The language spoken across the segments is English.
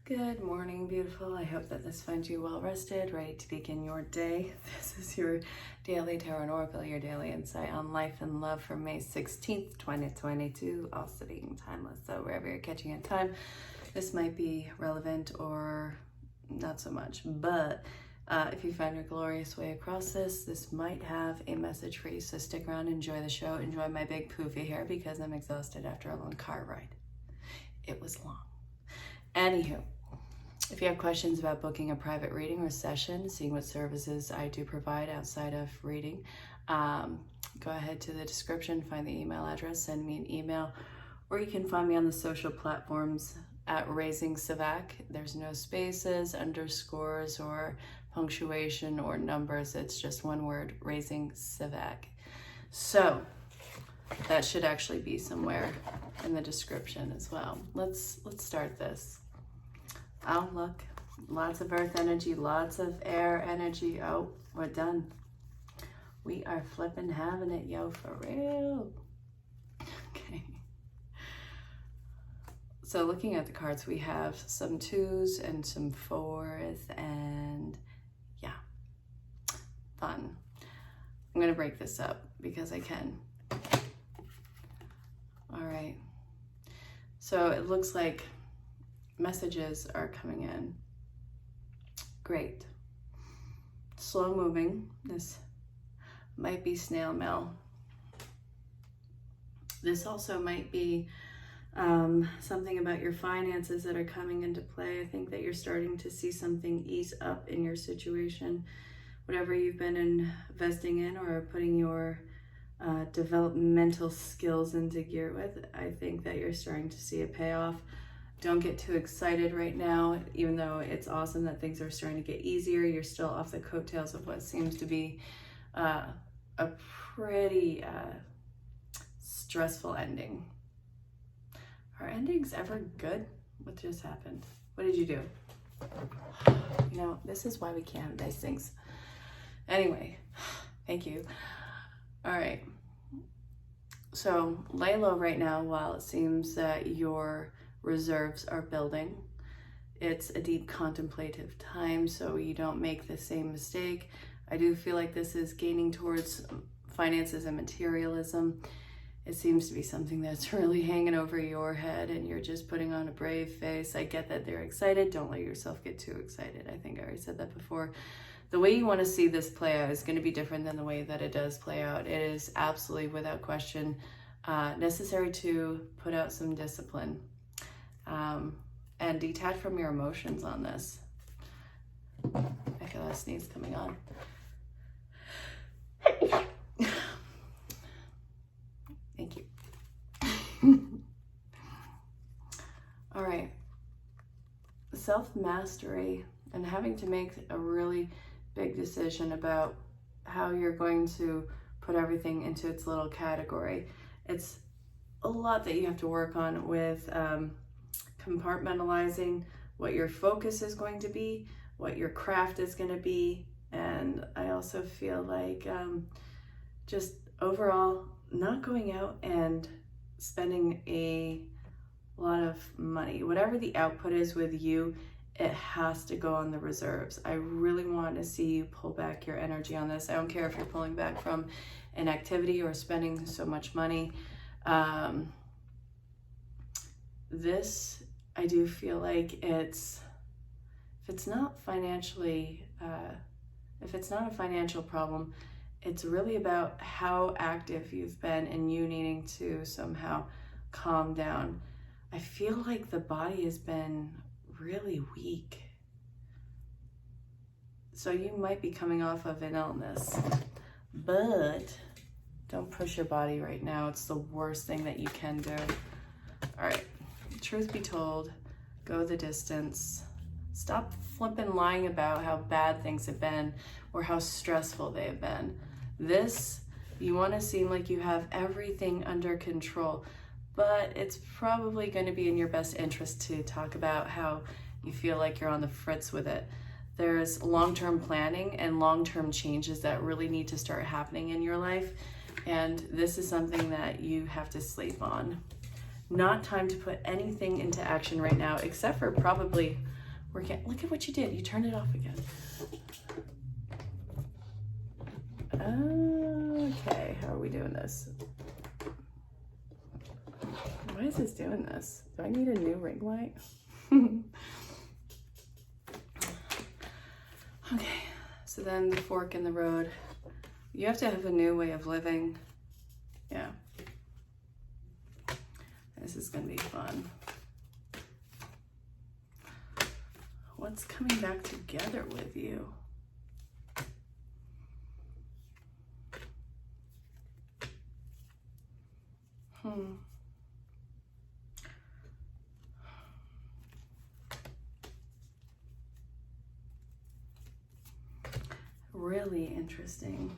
Good morning, beautiful. I hope that this finds you well rested, ready to begin your day. This is your daily tarot and oracle, your daily insight on life and love for May 16th, 2022, also being timeless. So wherever you're catching in time, this might be relevant or not so much. But if you find your glorious way across this might have a message for you. So stick around, enjoy the show, enjoy my big poofy hair because I'm exhausted after a long car ride. It was long. Anywho, if you have questions about booking a private reading or session, seeing what services I do provide outside of reading, go ahead to the description, find the email address, send me an email, or you can find me on the social platforms at Raising Savak. There's no spaces, underscores, or punctuation or numbers. It's just one word, Raising Savak. So that should actually be somewhere in the description as well. Let's start this. Oh, look, lots of earth energy, lots of air energy. Oh, we're done. We are flipping having it, yo, for real. Okay. So looking at the cards, we have some twos and some fours, and yeah, fun. I'm gonna break this up because I can. All right. So it looks like messages are coming in. Great. Slow moving. This might be snail mail. This also might be something about your finances that are coming into play. I think that you're starting to see something ease up in your situation. Whatever you've been investing in or putting your developmental skills into gear with, I think that you're starting to see a payoff. Don't get too excited right now, even though it's awesome that things are starting to get easier. You're still off the coattails of what seems to be a pretty stressful ending. Are endings ever good? What just happened? What did you do? You know, this is why we can't have nice things. Anyway, thank you. All right. So lay low right now while it seems that your reserves are building. It's a deep contemplative time, so you don't make the same mistake. I do feel like this is gaining towards finances and materialism. It seems to be something that's really hanging over your head and you're just putting on a brave face. I get that they're excited. Don't let yourself get too excited. I think I already said that before. The way you want to see this play out is going to be different than the way that it does play out. It is absolutely, without question, necessary to put out some discipline and detach from your emotions on this. I feel a sneeze coming on. Thank you. All right. Self-mastery and having to make a really big decision about how you're going to put everything into its little category. It's a lot that you have to work on with compartmentalizing what your focus is going to be, what your craft is going to be, and I also feel like just overall not going out and spending a lot of money. Whatever the output is with you, it has to go on the reserves. I really want to see you pull back your energy on this. I don't care if you're pulling back from an activity or spending so much money. This, I do feel like if it's not a financial problem, it's really about how active you've been and you needing to somehow calm down. I feel like the body has been really weak. So you might be coming off of an illness, but don't push your body right now. It's the worst thing that you can do. All right, truth be told, go the distance. Stop flipping lying about how bad things have been or how stressful they have been. This, you want to seem like you have everything under control, but it's probably going to be in your best interest to talk about how you feel like you're on the fritz with it. There's long-term planning and long-term changes that really need to start happening in your life, and this is something that you have to sleep on. Not time to put anything into action right now, except for probably Look at what you did. You turned it off again. Okay, how are we doing this? Why is this doing this? Do I need a new ring light? Okay, so then the fork in the road. You have to have a new way of living. Yeah. This is gonna be fun. What's coming back together with you? Really interesting.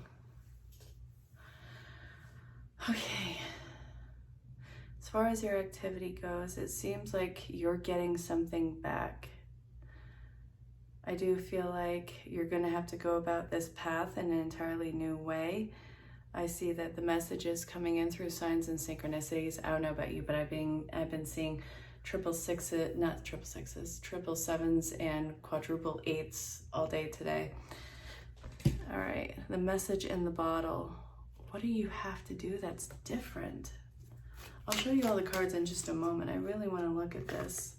Okay. As far as your activity goes, it seems like you're getting something back. I do feel like you're going to have to go about this path in an entirely new way. I see that the message is coming in through signs and synchronicities. I don't know about you, but I've been seeing triple sevens and quadruple eights all day today. All right, the message in the bottle. What do you have to do that's different? I'll show you all the cards in just a moment. I really want to look at this.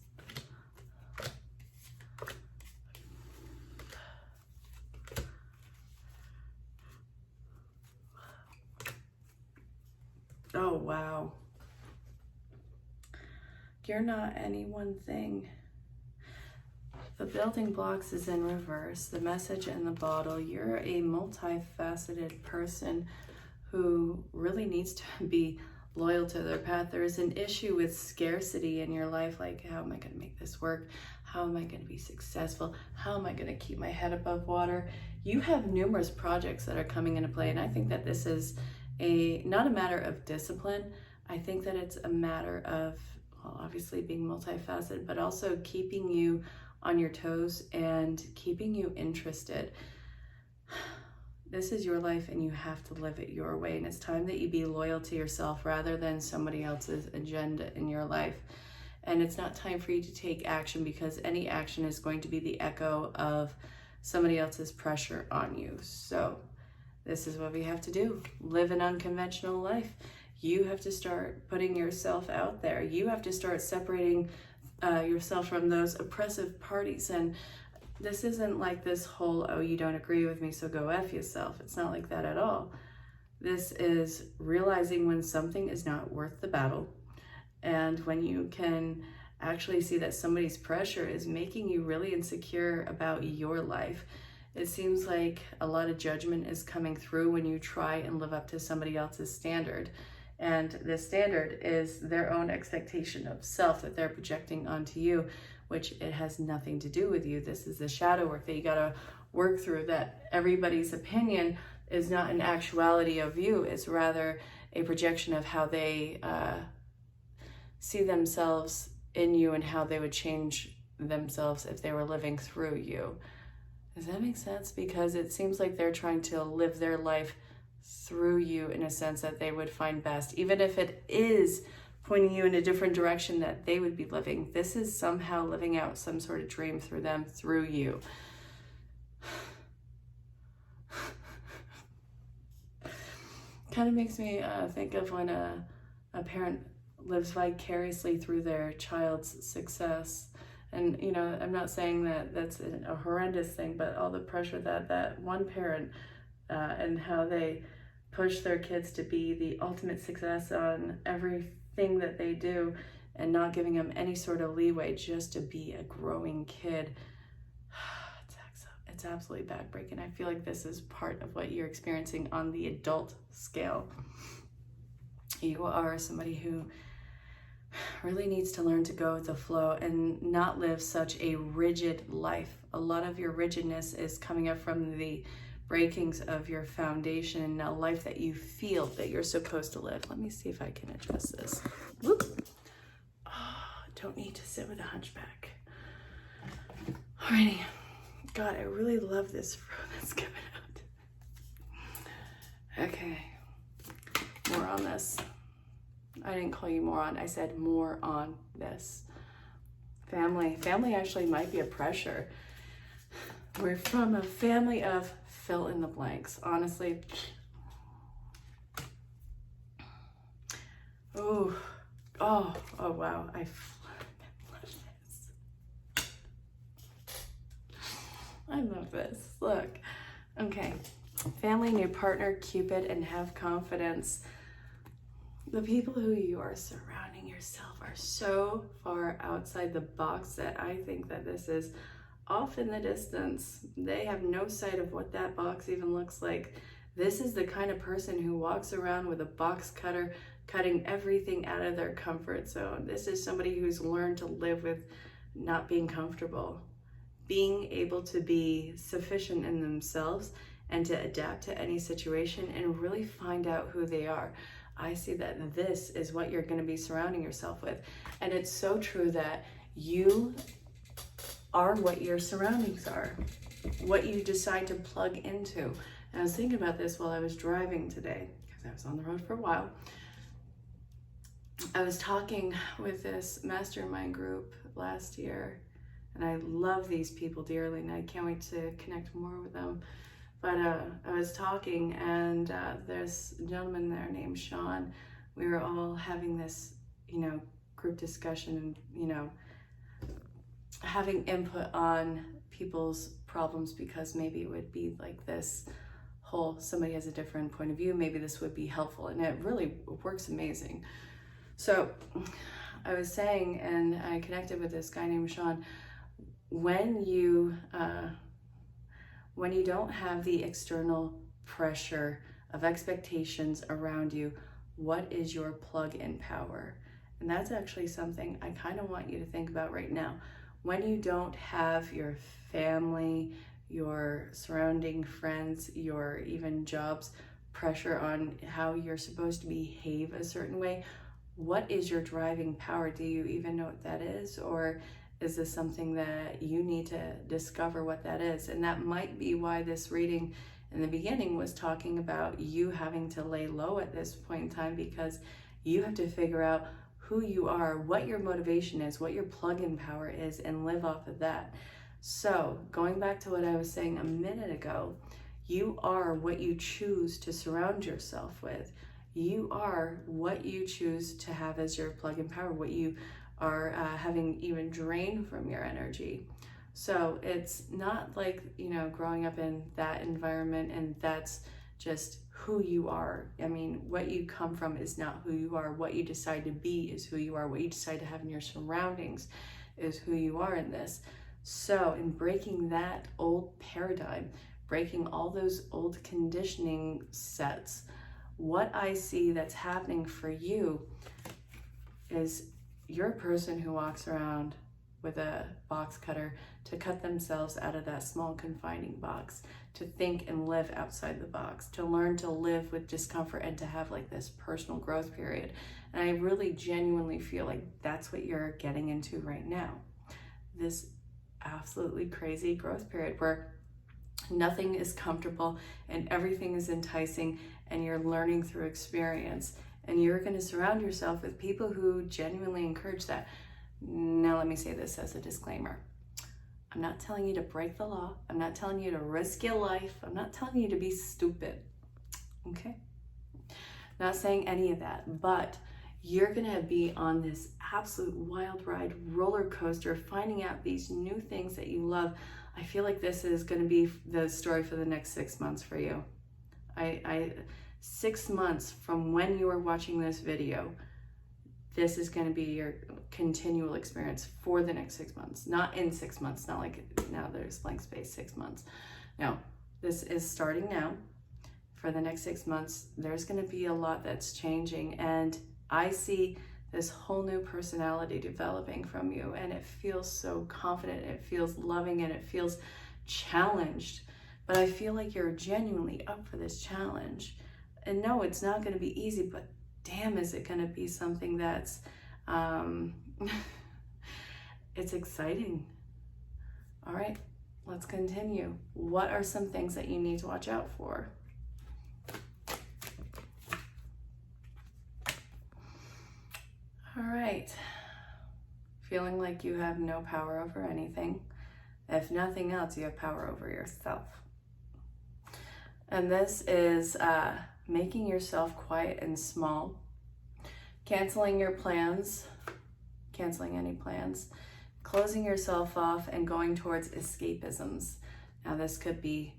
Oh, wow. You're not any one thing. The building blocks is in reverse. The message in the bottle. You're a multifaceted person who really needs to be loyal to their path. There is an issue with scarcity in your life. Like, how am I going to make this work? How am I going to be successful? How am I going to keep my head above water? You have numerous projects that are coming into play. And I think that this is not a matter of discipline. I think that it's a matter of, well, obviously being multifaceted, but also keeping you on your toes and keeping you interested. This is your life and you have to live it your way. And it's time that you be loyal to yourself rather than somebody else's agenda in your life. And it's not time for you to take action, because any action is going to be the echo of somebody else's pressure on you. So this is what we have to do. Live an unconventional life. You have to start putting yourself out there. You have to start separating yourself from those oppressive parties. And this isn't like this whole, oh, you don't agree with me, so go F yourself. It's not like that at all. This is realizing when something is not worth the battle, and when you can actually see that somebody's pressure is making you really insecure about your life. It seems like a lot of judgment is coming through when you try and live up to somebody else's standard. And the standard is their own expectation of self that they're projecting onto you, which it has nothing to do with you. This is the shadow work that you gotta work through, that everybody's opinion is not an actuality of you. It's rather a projection of how they see themselves in you and how they would change themselves if they were living through you. Does that make sense? Because it seems like they're trying to live their life through you in a sense that they would find best, even if it is pointing you in a different direction that they would be living. This is somehow living out some sort of dream through them, through you. Kind of makes me think of when a parent lives vicariously through their child's success. And, you know, I'm not saying that that's a horrendous thing, but all the pressure that one parent and how they push their kids to be the ultimate success on everything that they do, and not giving them any sort of leeway just to be a growing kid. It's absolutely backbreaking. I feel like this is part of what you're experiencing on the adult scale. You are somebody who really needs to learn to go with the flow and not live such a rigid life. A lot of your rigidness is coming up from the breakings of your foundation and a life that you feel that you're supposed to live. Let me see if I can adjust this. Whoop. Oh, don't need to sit with a hunchback. Alrighty. God, I really love this fruit that's coming out. Okay. More on this. I didn't call you moron. I said more on this. Family actually might be a pressure. We're from a family of fill in the blanks. Honestly. Oh, wow. I love this. I love this. Look. Okay. Family, new partner, Cupid, and have confidence. The people who you are surrounding yourself are so far outside the box that I think that this is off in the distance. They have no sight of what that box even looks like. This is the kind of person who walks around with a box cutter, cutting everything out of their comfort zone. This is somebody who's learned to live with not being comfortable, being able to be sufficient in themselves and to adapt to any situation and really find out who they are. I see that this is what you're going to be surrounding yourself with. And it's so true that you are what your surroundings are, what you decide to plug into. And I was thinking about this while I was driving today, because I was on the road for a while. I was talking with this mastermind group last year, and I love these people dearly, and I can't wait to connect more with them. But I was talking, and there's a gentleman there named Sean. We were all having this, group discussion and, having input on people's problems, because maybe it would be like this whole, somebody has a different point of view, maybe this would be helpful, and it really works amazing. So I was saying, and I connected with this guy named Sean, when you don't have the external pressure of expectations around you, what is your plug-in power? And that's actually something I kind of want you to think about right now. When you don't have your family, your surrounding friends, your even jobs pressure on how you're supposed to behave a certain way, what is your driving power? Do you even know what that is? Or is this something that you need to discover what that is? And that might be why this reading in the beginning was talking about you having to lay low at this point in time, because you have to figure out who you are, what your motivation is, what your plug-in power is, and live off of that. So going back to what I was saying a minute ago, you are what you choose to surround yourself with. You are what you choose to have as your plug-in power, what you are having even drained from your energy. So it's not like, growing up in that environment and that's just who you are. I mean, what you come from is not who you are. What you decide to be is who you are. What you decide to have in your surroundings is who you are in this. So in breaking that old paradigm, breaking all those old conditioning sets, what I see that's happening for you is you're a person who walks around with a box cutter to cut themselves out of that small confining box, to think and live outside the box, to learn to live with discomfort and to have like this personal growth period. And I really genuinely feel like that's what you're getting into right now. This absolutely crazy growth period where nothing is comfortable and everything is enticing, and you're learning through experience, and you're going to surround yourself with people who genuinely encourage that. Now let me say this as a disclaimer. I'm not telling you to break the law. I'm not telling you to risk your life. I'm not telling you to be stupid. Okay? Not saying any of that, but you're going to be on this absolute wild ride roller coaster, finding out these new things that you love. I feel like this is going to be the story for the next 6 months for you. 6 months from when you are watching this video, this is going to be your continual experience for the next 6 months. Not in 6 months, not like now there's blank space, 6 months. No, this is starting now. For the next 6 months, there's going to be a lot that's changing, and I see this whole new personality developing from you, and it feels so confident, it feels loving, and it feels challenged. But I feel like you're genuinely up for this challenge. And no, it's not going to be easy, but damn, is it going to be something that's, it's exciting. All right, let's continue. What are some things that you need to watch out for? All right. feeling like you have no power over anything. If nothing else, you have power over yourself. And this is making yourself quiet and small, canceling your plans, canceling any plans, closing yourself off and going towards escapisms. Now this could be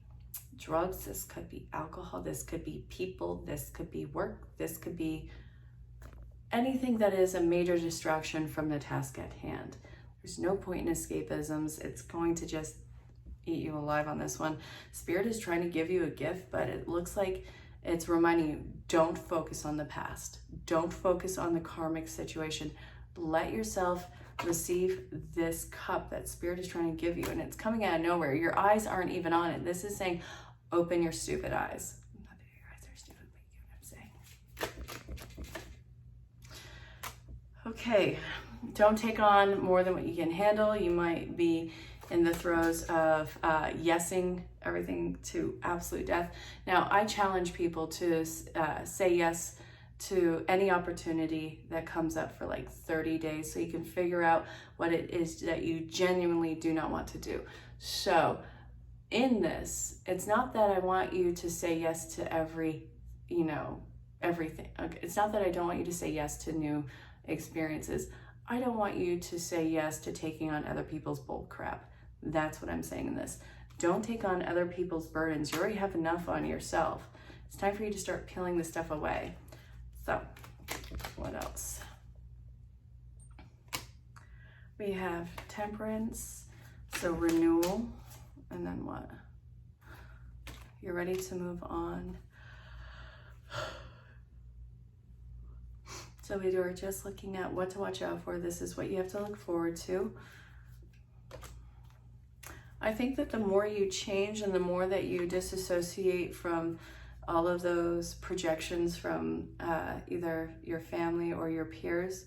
drugs, this could be alcohol, this could be people, this could be work, this could be anything that is a major distraction from the task at hand. There's no point in escapisms. It's going to just eat you alive on this one. Spirit is trying to give you a gift, but it looks like it's reminding you, don't focus on the past. Don't focus on the karmic situation. Let yourself receive this cup that Spirit is trying to give you, and it's coming out of nowhere. Your eyes aren't even on it. This is saying, open your stupid eyes. Not that your eyes are stupid, but you know what I'm saying. Okay, don't take on more than what you can handle. You might be in the throes of yesing everything to absolute death. Now, I challenge people to say yes to any opportunity that comes up for like 30 days so you can figure out what it is that you genuinely do not want to do. So in this, it's not that I want you to say yes to everything. Okay, it's not that I don't want you to say yes to new experiences. I don't want you to say yes to taking on other people's bull crap. That's what I'm saying in this. Don't take on other people's burdens. You already have enough on yourself. It's time for you to start peeling this stuff away. So, what else? We have Temperance, so renewal, and then what? You're ready to move on. So we were just looking at what to watch out for. This is what you have to look forward to. I think that the more you change and the more that you disassociate from all of those projections from either your family or your peers,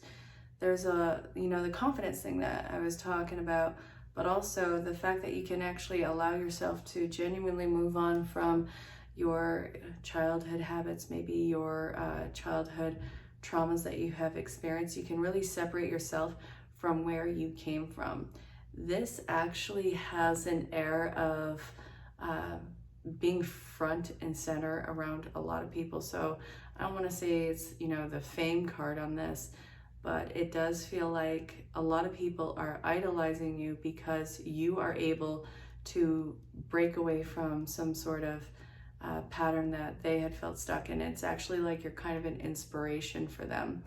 there's the confidence thing that I was talking about, but also the fact that you can actually allow yourself to genuinely move on from your childhood habits, maybe your childhood traumas that you have experienced. You can really separate yourself from where you came from. This actually has an air of being front and center around a lot of people. So I don't want to say it's, the fame card on this, but it does feel like a lot of people are idolizing you because you are able to break away from some sort of pattern that they had felt stuck in. It's actually like you're kind of an inspiration for them.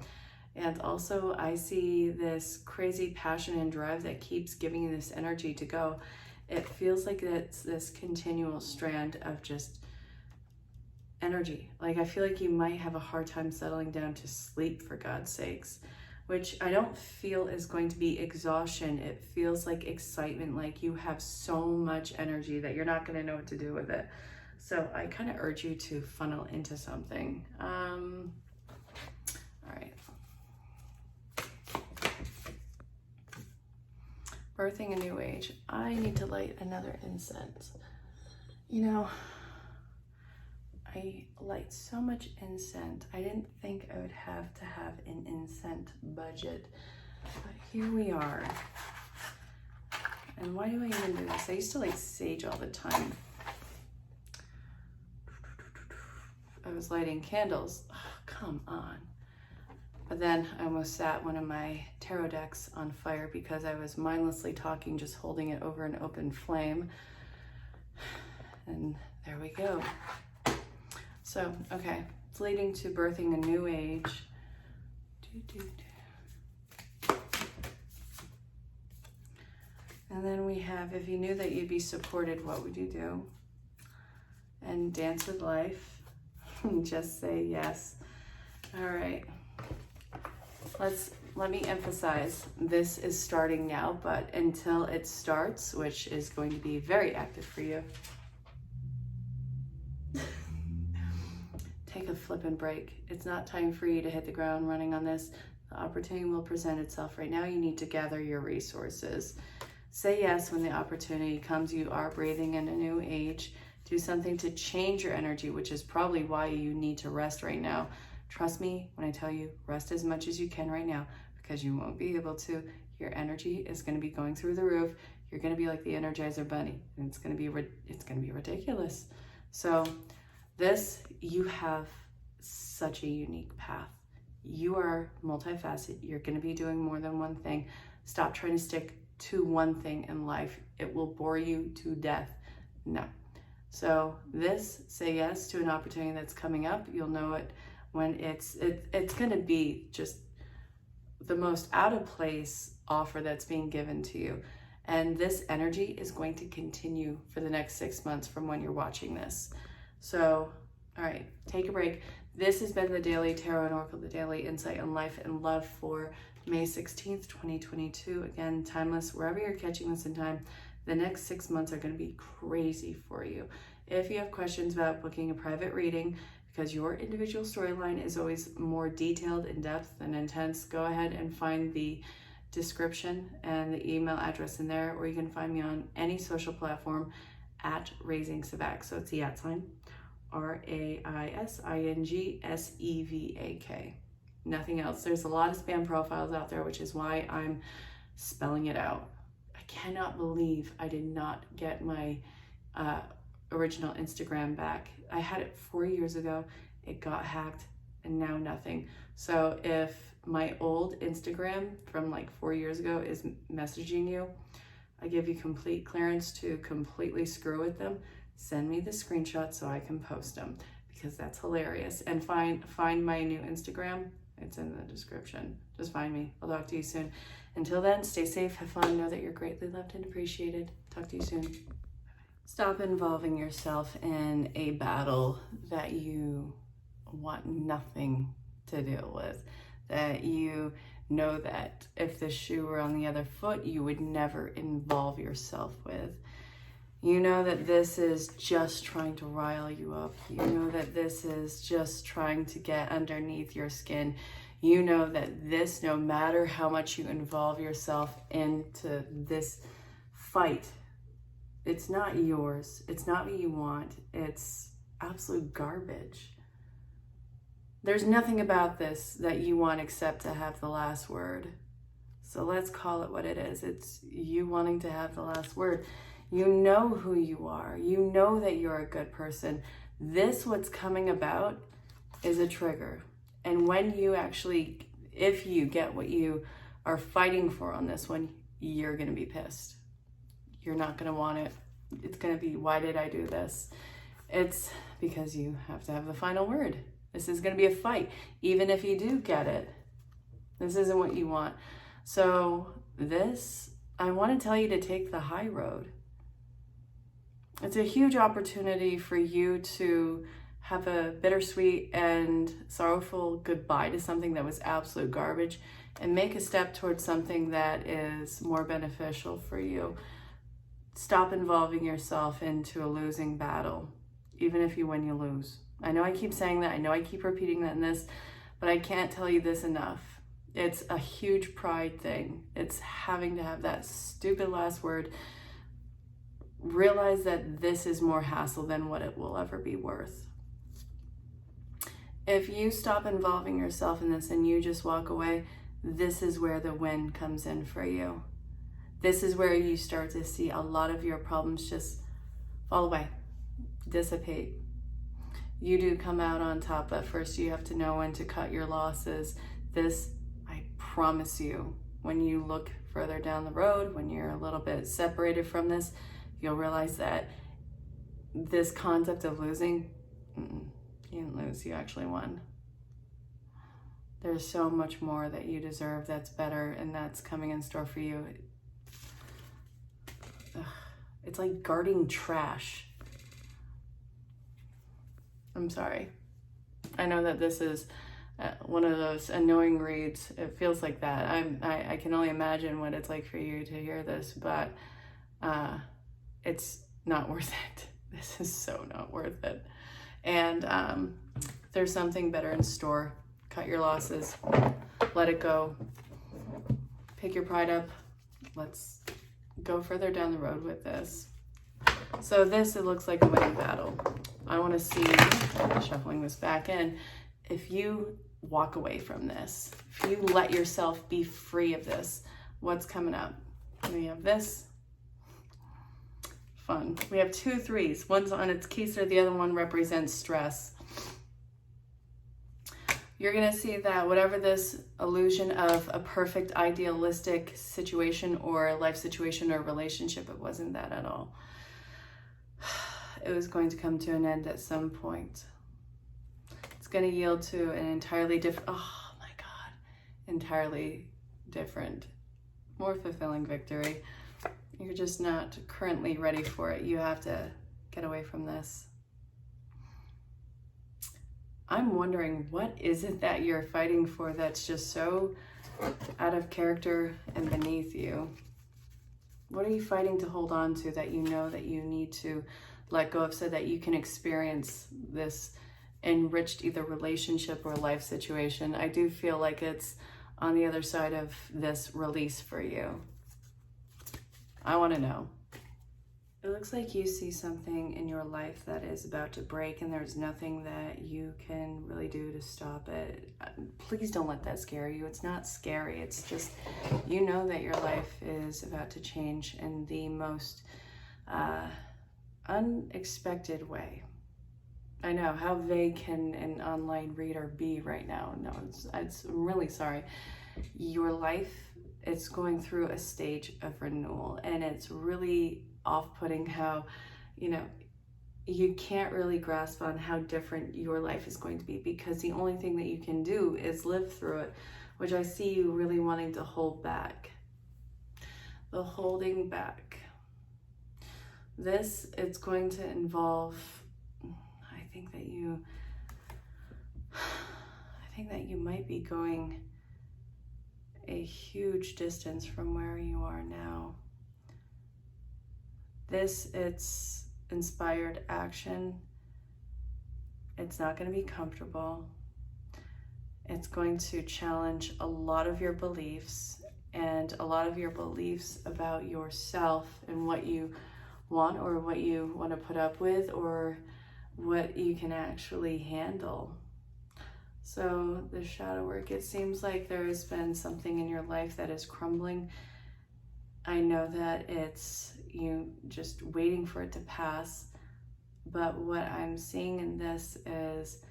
And also I see this crazy passion and drive that keeps giving you this energy to go. It feels like it's this continual strand of just energy. Like I feel like you might have a hard time settling down to sleep, for God's sakes, which I don't feel is going to be exhaustion. It feels like excitement, like you have so much energy that you're not going to know what to do with it. So I kind of urge you to funnel into something. All right. Birthing a new age. I need to light another incense. I light so much incense. I didn't think I would have to have an incense budget, but here we are. And why do I even do this? I used to light sage all the time. I was lighting candles. Oh, come on. But then I almost sat one of my tarot decks on fire because I was mindlessly talking, just holding it over an open flame. And there we go. So, okay, it's leading to birthing a new age. And then we have, if you knew that you'd be supported, what would you do? And dance with life. Just say yes. All right. Let me emphasize, this is starting now, but until it starts, which is going to be very active for you, take a flippin' break. It's not time for you to hit the ground running on this. The opportunity will present itself. Right now, you need to gather your resources. Say yes when the opportunity comes. You are breathing in a new age. Do something to change your energy, which is probably why you need to rest right now. Trust me when I tell you, rest as much as you can right now, because you won't be able to. Your energy is going to be going through the roof. You're going to be like the Energizer Bunny, and it's going to be ridiculous. So you have such a unique path. You are multifaceted. You're going to be doing more than one thing. Stop trying to stick to one thing in life. It will bore you to death. No. So say yes to an opportunity that's coming up. You'll know it when it's going to be just the most out of place offer that's being given to you. And this energy is going to continue for the next 6 months from when you're watching this. So, all right, take a break. This has been the Daily Tarot and Oracle, the Daily Insight on Life and Love for May 16th, 2022. Again, timeless, wherever you're catching this in time. The next 6 months are going to be crazy for you. If you have questions about booking a private reading, because your individual storyline is always more detailed, in depth, and intense, go ahead and find the description and the email address in there, or you can find me on any social platform at Raising Sevak. So it's the @ RAISINGSEVAK. Nothing else. There's a lot of spam profiles out there, which is why I'm spelling it out. I cannot believe I did not get my original Instagram back. I had it 4 years ago. It got hacked and now nothing. So if my old Instagram from like 4 years ago is messaging you, I give you complete clearance to completely screw with them. Send me the screenshot so I can post them, because that's hilarious. And find my new Instagram. It's in the description. Just find me. I'll talk to you soon. Until then, stay safe, have fun, know that you're greatly loved and appreciated. Talk to you soon. Stop involving yourself in a battle that you want nothing to deal with, that you know that if the shoe were on the other foot, you would never involve yourself with. You know that this is just trying to rile you up. You know that this is just trying to get underneath your skin. You know that this, no matter how much you involve yourself into this fight, it's not yours. It's not what you want. It's absolute garbage. There's nothing about this that you want except to have the last word. So let's call it what it is. It's you wanting to have the last word. You know who you are. You know that you're a good person. What's coming about is a trigger. And when you actually, if you get what you are fighting for on this one, you're going to be pissed. You're not going to want it. It's going to be, why did I do this? It's because you have to have the final word. This is going to be a fight. Even if you do get it, this isn't what you want. So I want to tell you to take the high road. It's a huge opportunity for you to have a bittersweet and sorrowful goodbye to something that was absolute garbage and make a step towards something that is more beneficial for you. Stop involving yourself into a losing battle. Even if you win, you lose. I know I keep saying that. I know I keep repeating that in this, but I can't tell you this enough. It's a huge pride thing. It's having to have that stupid last word. Realize that this is more hassle than what it will ever be worth. If you stop involving yourself in this and you just walk away, this is where the win comes in for you. This is where you start to see a lot of your problems just fall away, dissipate. You do come out on top, but first you have to know when to cut your losses. This, I promise you, when you look further down the road, when you're a little bit separated from this, you'll realize that this concept of losing, you didn't lose, you actually won. There's so much more that you deserve that's better and that's coming in store for you. It's like guarding trash. I'm sorry. I know that this is one of those annoying reads. It feels like that. I can only imagine what it's like for you to hear this, but it's not worth it. This is so not worth it. And there's something better in store. Cut your losses. Let it go. Pick your pride up. Let's go further down the road with this. So it looks like a winning battle. I want to see, shuffling this back in, if you walk away from this, if you let yourself be free of this, what's coming up. We have this. Fun. We have 2 3s. One's on its keister, the other one represents stress. You're going to see that whatever this illusion of a perfect idealistic situation or life situation or relationship, it wasn't that at all. It was going to come to an end at some point. It's going to yield to an entirely different, oh my God, entirely different, more fulfilling victory. You're just not currently ready for it. You have to get away from this. I'm wondering, what is it that you're fighting for that's just so out of character and beneath you? What are you fighting to hold on to that you know that you need to let go of so that you can experience this enriched either relationship or life situation? I do feel like it's on the other side of this release for you. I want to know. It looks like you see something in your life that is about to break and there's nothing that you can really do to stop it. Please don't let that scare you. It's not scary. It's just, you know that your life is about to change in the most unexpected way. I know, how vague can an online reader be right now? No, I'm really sorry. Your life, it's going through a stage of renewal, and it's really off-putting how, you can't really grasp on how different your life is going to be, because the only thing that you can do is live through it, which I see you really wanting to hold back. The holding back. This, it's going to involve, I think that you might be going a huge distance from where you are now. This, it's inspired action. It's not going to be comfortable. It's going to challenge a lot of your beliefs and a lot of your beliefs about yourself and what you want or what you want to put up with or what you can actually handle. So the shadow work, it seems like there has been something in your life that is crumbling. I know that it's you just waiting for it to pass, but what I'm seeing in this is,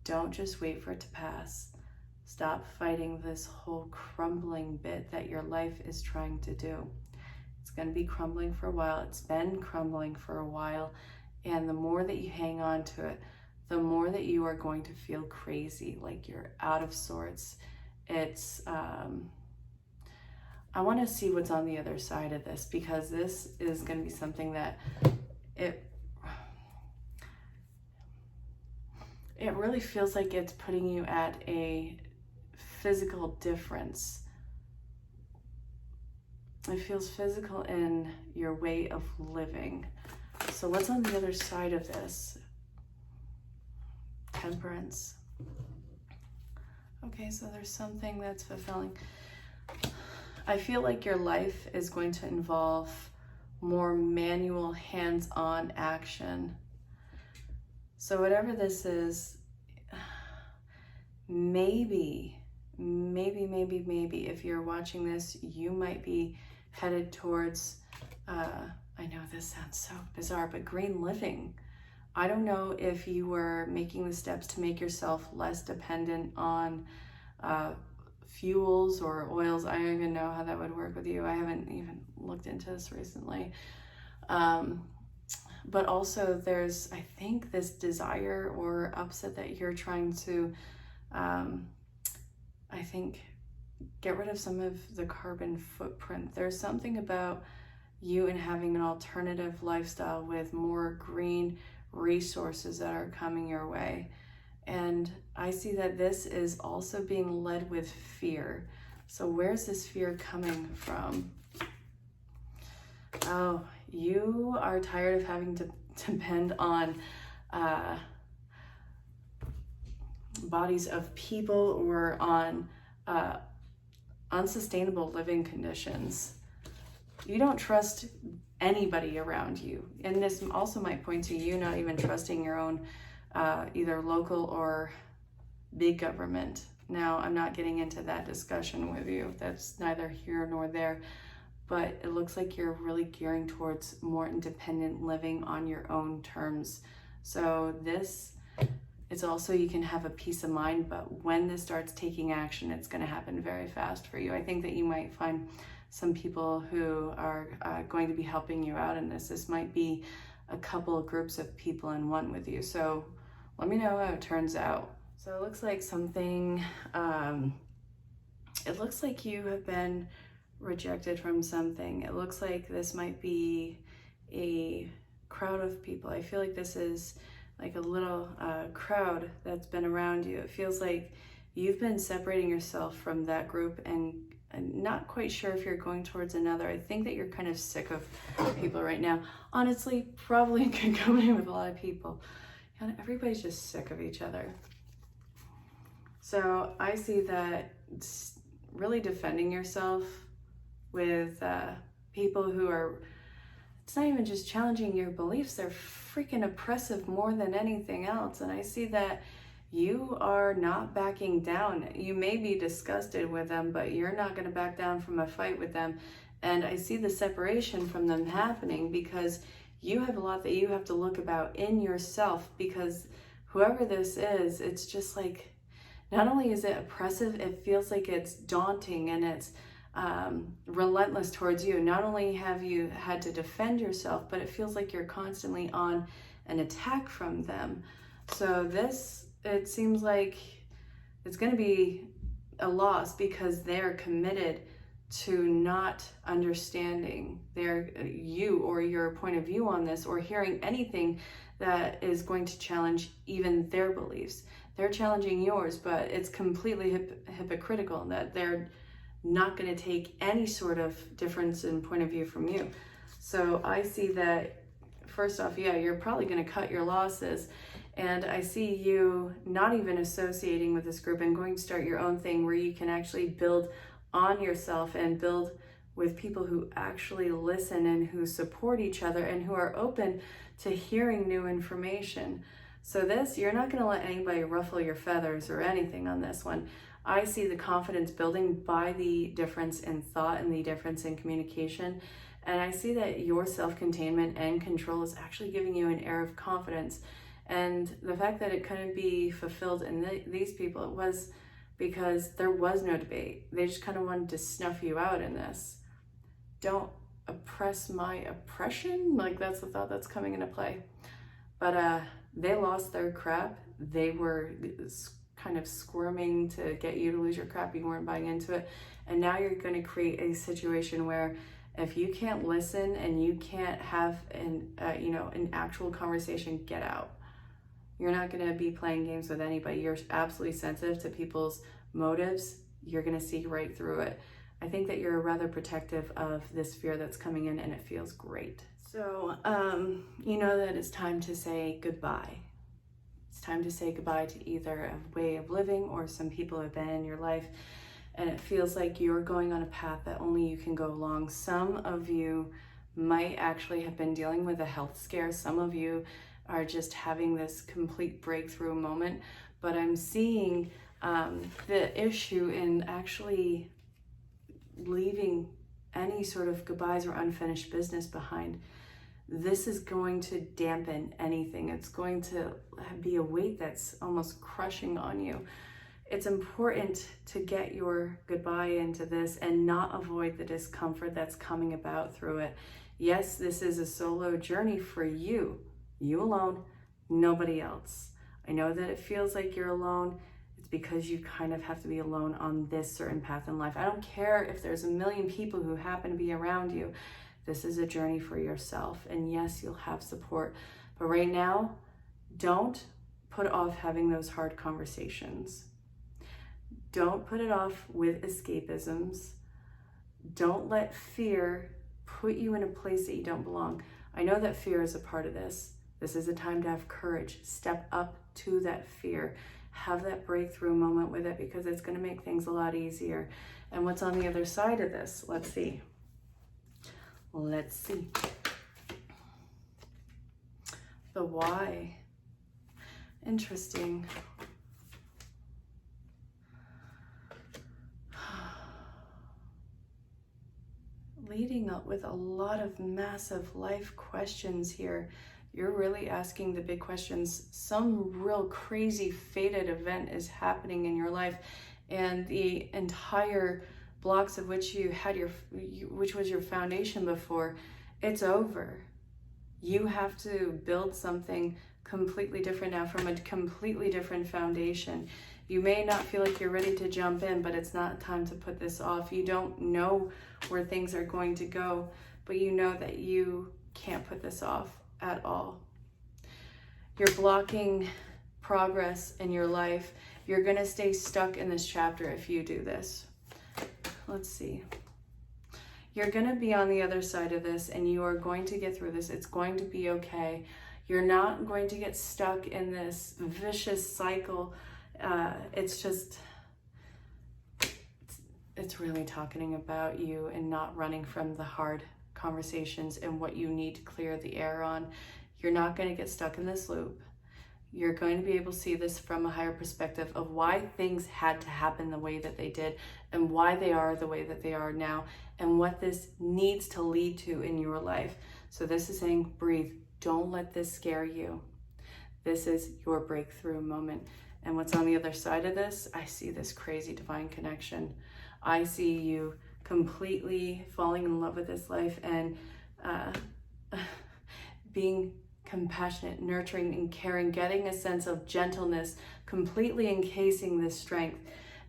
don't just wait for it to pass. Stop fighting this whole crumbling bit that your life is trying to do. It's going to be crumbling for a while. It's been crumbling for a while, and the more that you hang on to it, the more that you are going to feel crazy, like you're out of sorts. It's I want to see what's on the other side of this, because this is going to be something that it really feels like it's putting you at a physical difference. It feels physical in your way of living. So what's on the other side of this? Temperance. Okay, so there's something that's fulfilling. I feel like your life is going to involve more manual, hands-on action. So whatever this is, maybe, if you're watching this, you might be headed towards, I know this sounds so bizarre, but green living. I don't know if you were making the steps to make yourself less dependent on fuels or oils. I don't even know how that would work with you. I haven't even looked into this recently. But also there's, I think, this desire or upset that you're trying to, I think, get rid of some of the carbon footprint. There's something about you and having an alternative lifestyle with more green resources that are coming your way. And I see that this is also being led with fear. So where's this fear coming from? Oh, you are tired of having to depend on bodies of people or on unsustainable living conditions. You don't trust anybody around you. And this also might point to you not even trusting your own either local or big government. Now, I'm not getting into that discussion with you. That's neither here nor there. But it looks like you're really gearing towards more independent living on your own terms. So this, it's also, you can have a peace of mind, but when this starts taking action, it's going to happen very fast for you. I think that you might find some people who are going to be helping you out in this. This might be a couple of groups of people in one with you. So let me know how it turns out. So it looks like something, it looks like you have been rejected from something. It looks like this might be a crowd of people. I feel like this is like a little crowd that's been around you. It feels like you've been separating yourself from that group and not quite sure if you're going towards another. I think that you're kind of sick of people right now. Honestly, probably could come in with a lot of people. And everybody's just sick of each other. So I see that really defending yourself with people who are, it's not even just challenging your beliefs, they're freaking oppressive more than anything else. And I see that you are not backing down. You may be disgusted with them, but you're not going to back down from a fight with them. And I see the separation from them happening because you have a lot that you have to look about in yourself, because whoever this is, it's just like, not only is it oppressive, it feels like it's daunting and it's relentless towards you. Not only have you had to defend yourself, but it feels like you're constantly on an attack from them. So this, it seems like it's going to be a loss because they're committed to not understanding you or your point of view on this, or hearing anything that is going to challenge even their beliefs. They're challenging yours, but it's completely hypocritical that they're not going to take any sort of difference in point of view from you. So I see that, first off, yeah, you're probably going to cut your losses. And I see you not even associating with this group and going to start your own thing where you can actually build on yourself and build with people who actually listen and who support each other and who are open to hearing new information. So this, you're not going to let anybody ruffle your feathers or anything on this one. I see the confidence building by the difference in thought and the difference in communication. And I see that your self-containment and control is actually giving you an air of confidence. And the fact that it couldn't be fulfilled in these people, it was because there was no debate. They just kind of wanted to snuff you out in this. Don't oppress my oppression. Like, that's the thought that's coming into play. But they lost their crap. They were kind of squirming to get you to lose your crap. You weren't buying into it. And now you're going to create a situation where if you can't listen and you can't have an actual conversation, get out. You're not going to be playing games with anybody. You're absolutely sensitive to people's motives. You're going to see right through it. I think that you're rather protective of this fear that's coming in, and it feels great. So, you know that it's time to say goodbye. It's time to say goodbye to either a way of living or some people have been in your life. And it feels like you're going on a path that only you can go along. Some of you might actually have been dealing with a health scare. Some of you are just having this complete breakthrough moment. But I'm seeing the issue in actually leaving any sort of goodbyes or unfinished business behind. This is going to dampen anything. It's going to be a weight that's almost crushing on you. It's important to get your goodbye into this and not avoid the discomfort that's coming about through it. Yes, this is a solo journey for you. You alone, nobody else. I know that it feels like you're alone. It's because you kind of have to be alone on this certain path in life. I don't care if there's a million people who happen to be around you. This is a journey for yourself. And yes, you'll have support. But right now, don't put off having those hard conversations. Don't put it off with escapisms. Don't let fear put you in a place that you don't belong. I know that fear is a part of this. This is a time to have courage. Step up to that fear. Have that breakthrough moment with it, because it's going to make things a lot easier. And what's on the other side of this? Let's see. Let's see. The why. Interesting. leading up with a lot of massive life questions here. You're really asking the big questions. Some real crazy fated event is happening in your life, and the entire blocks of which you had which was your foundation before, it's over. You have to build something completely different now from a completely different foundation. You may not feel like you're ready to jump in, but it's not time to put this off. You don't know where things are going to go, but you know that you can't put this off at all. You're blocking progress in your life. You're going to stay stuck in this chapter if you do this. Let's see. You're going to be on the other side of this, and you are going to get through this. It's going to be okay. You're not going to get stuck in this vicious cycle. It's really talking about you and not running from the hard conversations and what you need to clear the air on. You're not going to get stuck in this loop. You're going to be able to see this from a higher perspective of why things had to happen the way that they did and why they are the way that they are now and what this needs to lead to in your life. So this is saying, breathe. Don't let this scare you. This is your breakthrough moment. And what's on the other side of this? I see this crazy divine connection. I see you completely falling in love with this life and being compassionate, nurturing, and caring, getting a sense of gentleness, completely encasing this strength,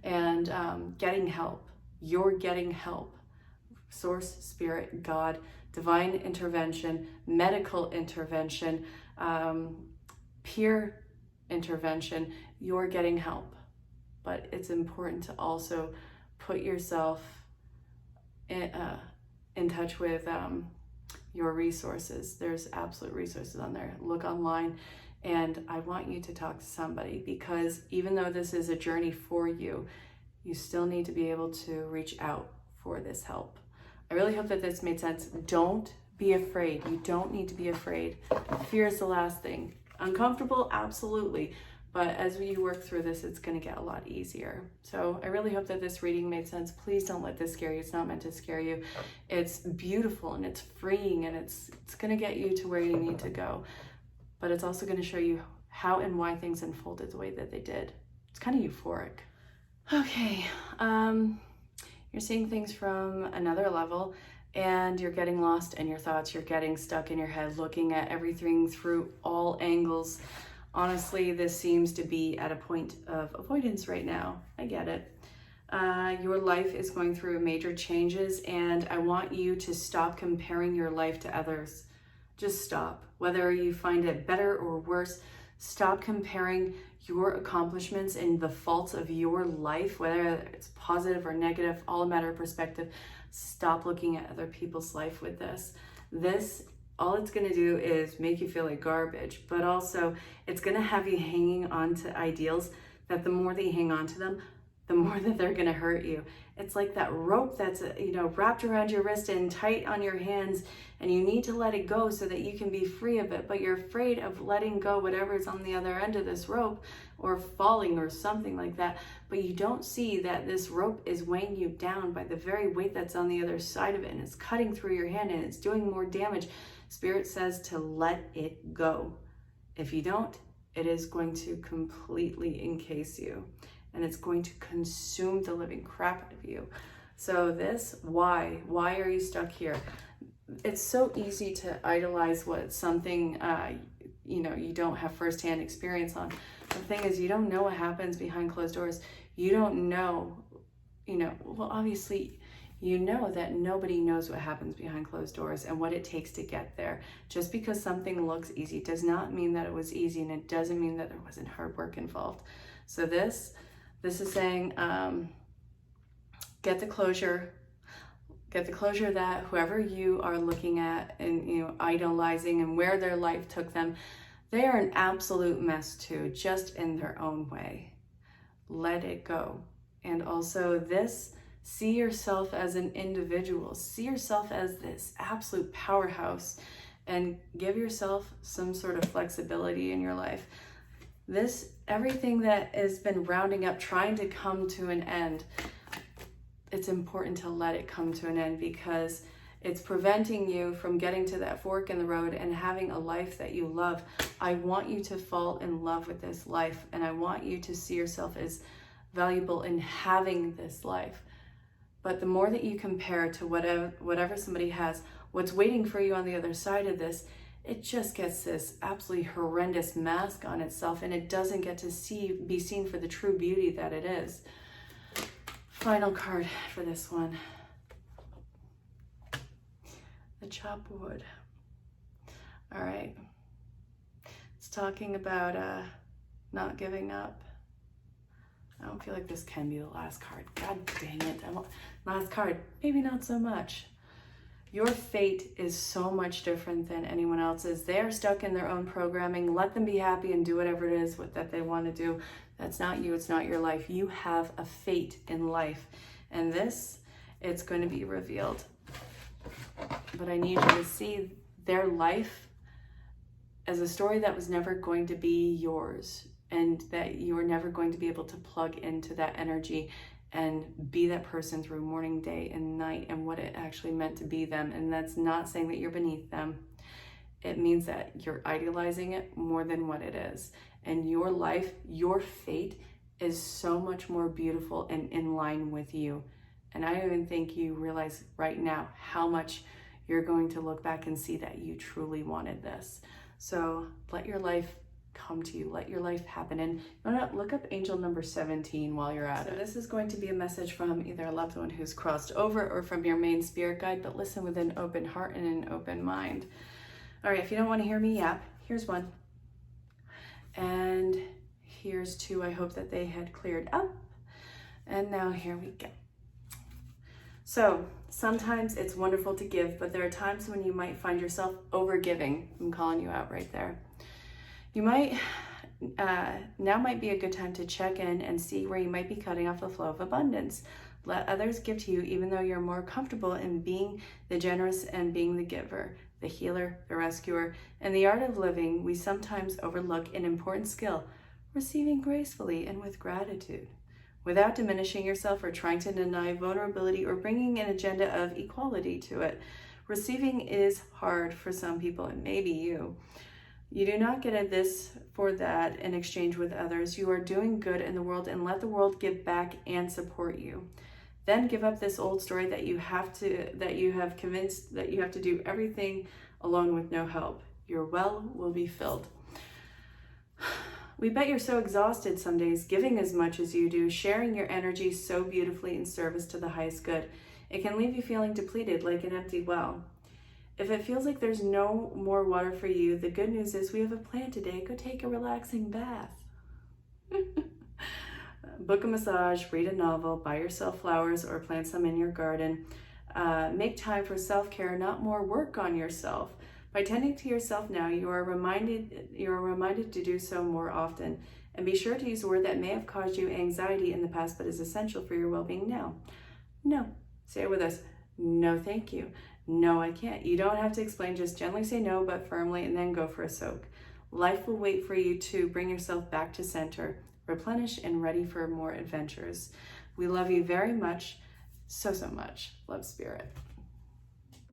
and getting help. You're getting help. Source, spirit, God, divine intervention, medical intervention, peer intervention. You're getting help. But it's important to also put yourself in touch with your resources. There's absolute resources on there. Look online, and I want you to talk to somebody, because even though this is a journey for you, you still need to be able to reach out for this help. I really hope that this made sense. Don't be afraid. You don't need to be afraid. Fear is the last thing. Uncomfortable, absolutely. But as we work through this, it's going to get a lot easier. So I really hope that this reading made sense. Please don't let this scare you. It's not meant to scare you. It's beautiful and it's freeing, and it's going to get you to where you need to go. But it's also going to show you how and why things unfolded the way that they did. It's kind of euphoric. Okay. You're seeing things from another level, and you're getting lost in your thoughts. You're getting stuck in your head, looking at everything through all angles. Honestly, this seems to be at a point of avoidance right now. I get it. Your life is going through major changes, and I want you to stop comparing your life to others. Just stop. Whether you find it better or worse, stop comparing your accomplishments and the faults of your life, whether it's positive or negative, all a matter of perspective. Stop looking at other people's life with this. All it's going to do is make you feel like garbage, but also it's going to have you hanging on to ideals that the more that you hang on to them, the more that they're going to hurt you. It's like that rope that's wrapped around your wrist and tight on your hands, and you need to let it go so that you can be free of it, but you're afraid of letting go whatever is on the other end of this rope, or falling or something like that. But you don't see that this rope is weighing you down by the very weight that's on the other side of it, and it's cutting through your hand and it's doing more damage. Spirit says to let it go. If you don't, it is going to completely encase you, and it's going to consume the living crap out of you. So why are you stuck here? It's so easy to idolize what something, you don't have firsthand experience on. The thing is, you don't know what happens behind closed doors. You don't know, obviously, you know that nobody knows what happens behind closed doors and what it takes to get there. Just because something looks easy does not mean that it was easy, and it doesn't mean that there wasn't hard work involved. So this is saying, get the closure that whoever you are looking at and idolizing and where their life took them, they are an absolute mess too, just in their own way. Let it go. And also see yourself as an individual. See yourself as this absolute powerhouse, and give yourself some sort of flexibility in your life. Everything that has been rounding up, trying to come to an end, it's important to let it come to an end, because It's preventing you from getting to that fork in the road and having a life that you love. I want you to fall in love with this life, and I want you to see yourself as valuable in having this life. But the more that you compare to whatever somebody has, what's waiting for you on the other side of this, it just gets this absolutely horrendous mask on itself, and it doesn't get to be seen for the true beauty that it is. Final card for this one. The chopped wood. All right. It's talking about not giving up. I don't feel like this can be the last card. God dang it. Last card. Maybe not so much. Your fate is so much different than anyone else's. They're stuck in their own programming. Let them be happy and do whatever it is that they want to do. That's not you. It's not your life. You have a fate in life. And this, it's going to be revealed. But I need you to see their life as a story that was never going to be yours, and that you're never going to be able to plug into that energy and be that person through morning, day, and night, and what it actually meant to be them. And that's not saying that you're beneath them. It means that you're idealizing it more than what it is. And your life, your fate is so much more beautiful and in line with you. And I don't even think you realize right now how much you're going to look back and see that you truly wanted this. So let your life come to you. Let your life happen. And you want to look up angel number 17 while you're at it. This is going to be a message from either a loved one who's crossed over or from your main spirit guide, but listen with an open heart and an open mind. All right, if you don't want to hear me yap, here's one. And here's two. I hope that they had cleared up. And now here we go. So sometimes it's wonderful to give, but there are times when you might find yourself over-giving. I'm calling you out right there. You might, now might be a good time to check in and see where you might be cutting off the flow of abundance. Let others give to you, even though you're more comfortable in being the generous and being the giver, the healer, the rescuer. In the art of living, we sometimes overlook an important skill, receiving gracefully and with gratitude, without diminishing yourself or trying to deny vulnerability or bringing an agenda of equality to it. Receiving is hard for some people, and maybe you. You do not get a this for that in exchange with others. You are doing good in the world, and let the world give back and support you. Then give up this old story that you have convinced that you have to do everything alone with no help. Your well will be filled. We bet you're so exhausted some days, giving as much as you do, sharing your energy so beautifully in service to the highest good. It can leave you feeling depleted like an empty well. If it feels like there's no more water for you, the good news is we have a plan today. Go take a relaxing bath. Book a massage, read a novel, buy yourself flowers or plant some in your garden. Make time for self-care, not more work on yourself. By tending to yourself now, you are reminded to do so more often. And be sure to use a word that may have caused you anxiety in the past, but is essential for your well-being now. No. Say it with us. No, thank you. No, I can't. You don't have to explain. Just gently say no, but firmly, and then go for a soak. Life will wait for you to bring yourself back to center, replenish, and ready for more adventures. We love you very much. So much. Love, Spirit.